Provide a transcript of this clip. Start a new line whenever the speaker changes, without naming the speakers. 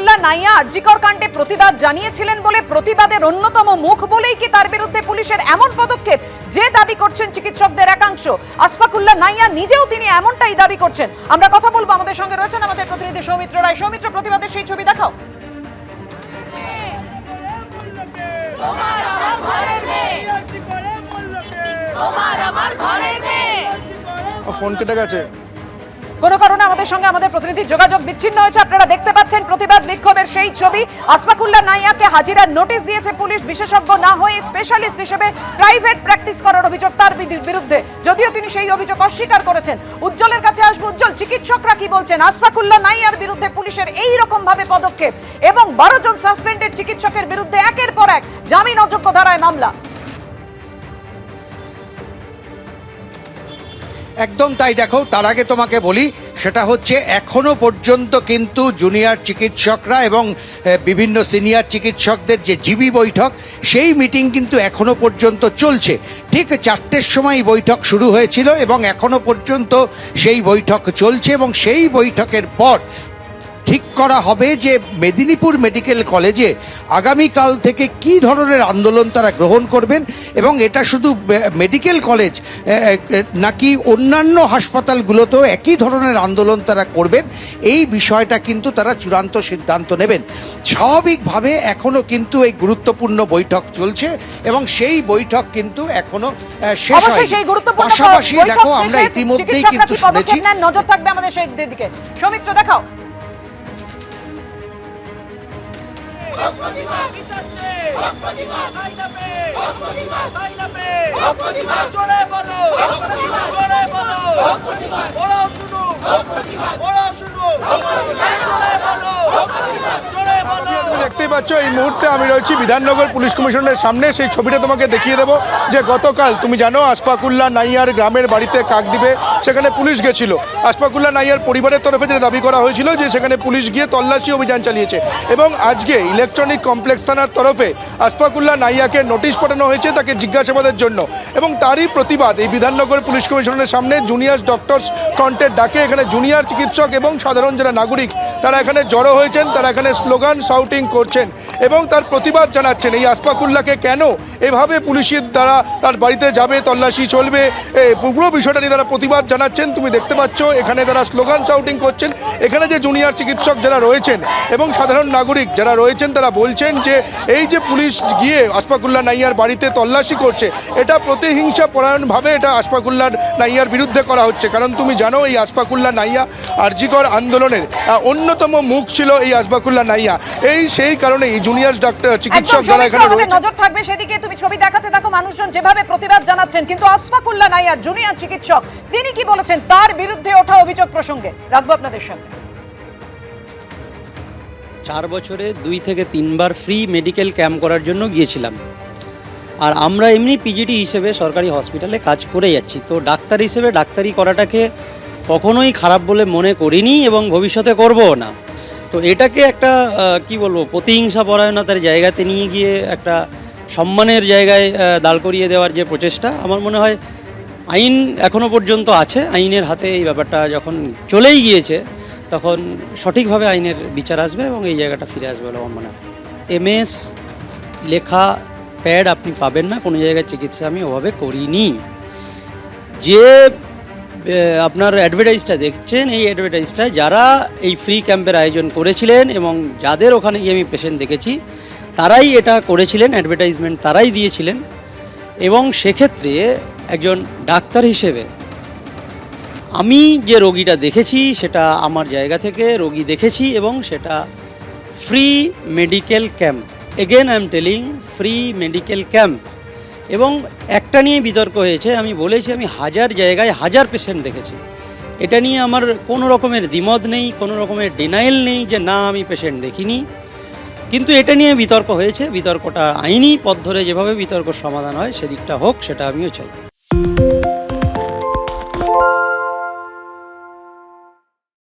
আসফাকুল্লাহ নাইয়া আরজিকর কাণ্ডে প্রতিবাদ জানিয়েছিলেন বলে প্রতিবাদের অন্যতম মুখ বলেই কি তার বিরুদ্ধে পুলিশের এমন পদক্ষেপ, যে দাবি করছেন চিকিৎসকদের একাংশ? আসফাকুল্লাহ নাইয়া নিজেও তিনি এমনটাই দাবি করছেন। আমরা কথা বলবো, আমাদের সঙ্গে রয়েছেন আমাদের প্রতিনিধি সৌমিত্র রায়। সৌমিত্র, প্রতিবাদের সেই ছবি দেখাও।
ফোন কেটে গেছে,
কোনো কারণে আমাদের সঙ্গে আমাদের প্রতিনিধির যোগাযোগ বিচ্ছিন্ন হয়েছে। আপনারা দেখতে পাচ্ছেন প্রতিবাদ বিক্ষোভের সেই ছবি। আসফাকুল্লাহ নাইয়াকে হাজিরার নোটিশ দিয়েছে পুলিশ। বিশেষজ্ঞ না হয়ে স্পেশালিস্ট হিসেবে প্রাইভেট প্র্যাকটিস করার অভিযোগ তার বিরুদ্ধে, যদিও তিনি সেই অভিযোগ অস্বীকার করেছেন। উজ্জ্বলের কাছে আসবো। উজ্জ্বল, চিকিৎসকরা কি বলছেন আসফাকুল্লাহ নাইয়ার বিরুদ্ধে পুলিশের এই রকম ভাবে পদক্ষেপ এবং 12 জন সাসপেন্ডেড চিকিৎসকের বিরুদ্ধে একের পর এক জামিন অযোগ্য ধারায় মামলা?
একদম তাই। দেখো, তার আগে তোমাকে বলি, সেটা হচ্ছে এখনো পর্যন্ত কিন্তু জুনিয়র চিকিৎসকরা এবং বিভিন্ন সিনিয়র চিকিৎসকদের যে জিবি বৈঠক, সেই মিটিং কিন্তু এখনো পর্যন্ত চলছে। ঠিক 4টের সময় বৈঠক শুরু হয়েছিল এবং এখনো পর্যন্ত সেই বৈঠক চলছে এবং সেই বৈঠকের পর ঠিক করা হবে যে মেদিনীপুর মেডিকেল কলেজে আগামীকাল থেকে কি ধরনের আন্দোলন তারা গ্রহণ করবেন এবং এটা শুধু মেডিকেল কলেজ নাকি অন্যান্য হাসপাতালগুলোতেও একই ধরনের আন্দোলন তারা করবেন, এই বিষয়টা কিন্তু তারা চূড়ান্ত সিদ্ধান্ত নেবেন। স্বাভাবিকভাবে এখনো কিন্তু এই গুরুত্বপূর্ণ বৈঠক চলছে এবং সেই বৈঠক কিন্তু এখনো শেষ হয়নি। পাশাপাশি দেখো, আমরা ইতিমধ্যেই কিন্তু শুনেছি।
নজর থাকবে আমাদের সেই দিকে। সৌমিত্র, দেখাও।
দেখতেই পাচ্ছ এই মুহূর্তে আমি রয়েছি বিধাননগর পুলিশ কমিশনের সামনে। সেই ছবিটা তোমাকে দেখিয়ে দেবো যে গতকাল তুমি জানো আসফাকুল্লাহ নাইয়ার গ্রামের বাড়িতে কাকদ্বীপে সেখানে পুলিশ গেছিল। আসফাকুল্লাহ নাইয়ার পরিবারের তরফে যেটা দাবি করা হয়েছিল যে সেখানে পুলিশ গিয়ে তল্লাশি অভিযান চালিয়েছে এবং আজকে ইলেকট্রনিক কমপ্লেক্স থানার তরফে আসফাকুল্লাহ নাইয়াকে নোটিশ পাঠানো হয়েছে তাকে জিজ্ঞাসাবাদের জন্য এবং তারই প্রতিবাদ এই বিধাননগর পুলিশ কমিশনের সামনে জুনিয়র ডক্টরস ফ্রন্টের ডাকে এখানে জুনিয়র চিকিৎসক এবং সাধারণ যারা নাগরিক তারা এখানে জড়ো হয়েছেন। তারা এখানে স্লোগান শাউটিং করছেন এবং তার প্রতিবাদ জানাচ্ছেন এই আসফাকুল্লাহকে কেন এভাবে পুলিশের দ্বারা তার বাড়িতে যাবে, তল্লাশি চলবে, পুরো বিষয়টা নিয়ে তারা প্রতিবাদ জানাচ্ছেন। তুমি দেখতে পাচ্ছ এখানে তারা স্লোগান শাউটিং করছেন। এখানে যে জুনিয়র চিকিৎসক যারা রয়েছেন এবং সাধারণ নাগরিক যারা রয়েছেন তারা বলছেন যে এই যে পুলিশ গিয়ে আসফাকুল্লাহ নাইয়ার বাড়িতে তল্লাশি করছে, এটা প্রতিহিংসা পরায়ণভাবে এটা আসফাকুল্লাহ নাইয়ার বিরুদ্ধে করা হচ্ছে। কারণ তুমি জানো এই আসফাকুল্লাহ নাইয়া আরজিকর আন্দোলনের অন্যতম মুখ ছিল এই আসফাকুল্লাহ নাইয়া। সেই কারণে এই জুনিয়র ডাক্তার চিকিৎসক যারা এখানে রয়েছে,
নজর থাকবে সেদিকে। তুমি ছবি দেখাতে থাকো। মানুষজন যেভাবে প্রতিবাদ জানাচ্ছেন, কিন্তু আসফাকুল্লাহ নাইয়ার জুনিয়র চিকিৎসক তিনি কি বলেছেন তার বিরুদ্ধে ওঠা অভিযোগ প্রসঙ্গে রাখবো আপনাদের সামনে।
4 বছরে 2 থেকে 3 বার ফ্রি মেডিকেল ক্যাম্প করার জন্য গিয়েছিলাম। আর আমরা এমনি পিজিটি হিসেবে সরকারি হসপিটালে কাজ করে যাচ্ছি, তো ডাক্তার হিসেবে ডাক্তারি করাটাকে কখনোই খারাপ বলে মনে করিনি এবং ভবিষ্যতে করবও না। তো এটাকে একটা কি বলবো, প্রতিহিংসা পরায়ণতার জায়গাতে নিয়ে গিয়ে একটা সম্মানের জায়গায় দাঁড় করিয়ে দেওয়ার যে প্রচেষ্টা, আমার মনে হয় আইন এখনও পর্যন্ত আছে। আইনের হাতে এই ব্যাপারটা যখন চলেই গিয়েছে তখন সঠিকভাবে আইনের বিচার আসবে এবং এই জায়গাটা ফিরে আসবে বলে আমার মনে হয়। MS লেখা প্যাড আপনি পাবেন না কোনো জায়গায় চিকিৎসা আমি ওভাবে করিনি। যে আপনার অ্যাডভার্টাইজটা দেখছেন, এই অ্যাডভার্টাইজটা যারা এই ফ্রি ক্যাম্পের আয়োজন করেছিলেন এবং যাদের ওখানে গিয়ে আমি পেশেন্ট দেখেছি তারাই এটা করেছিলেন, অ্যাডভার্টাইজমেন্ট তারাই দিয়েছিলেন। এবং সেক্ষেত্রে একজন ডাক্তার হিসেবে আমি যে রোগীটা দেখেছি সেটা আমার জায়গা থেকে রোগী দেখেছি এবং সেটা free medical camp. Again I am telling, free medical camp. এবং একটা নিয়ে বিতর্ক হয়েছে, আমি বলেছি আমি 1000 জায়গায় 1000 পেশেন্ট দেখেছি। এটা নিয়ে আমার কোনো রকমের দ্বিমত নেই, কোনো রকমের ডিনাইল নেই যে না আমি পেশেন্ট দেখিনি। কিন্তু এটা নিয়ে বিতর্ক হয়েছে, বিতর্কটা আইনি পথ ধরে যেভাবে বিতর্ক সমাধান হয় সেদিকটা হোক, সেটা আমিও চাই।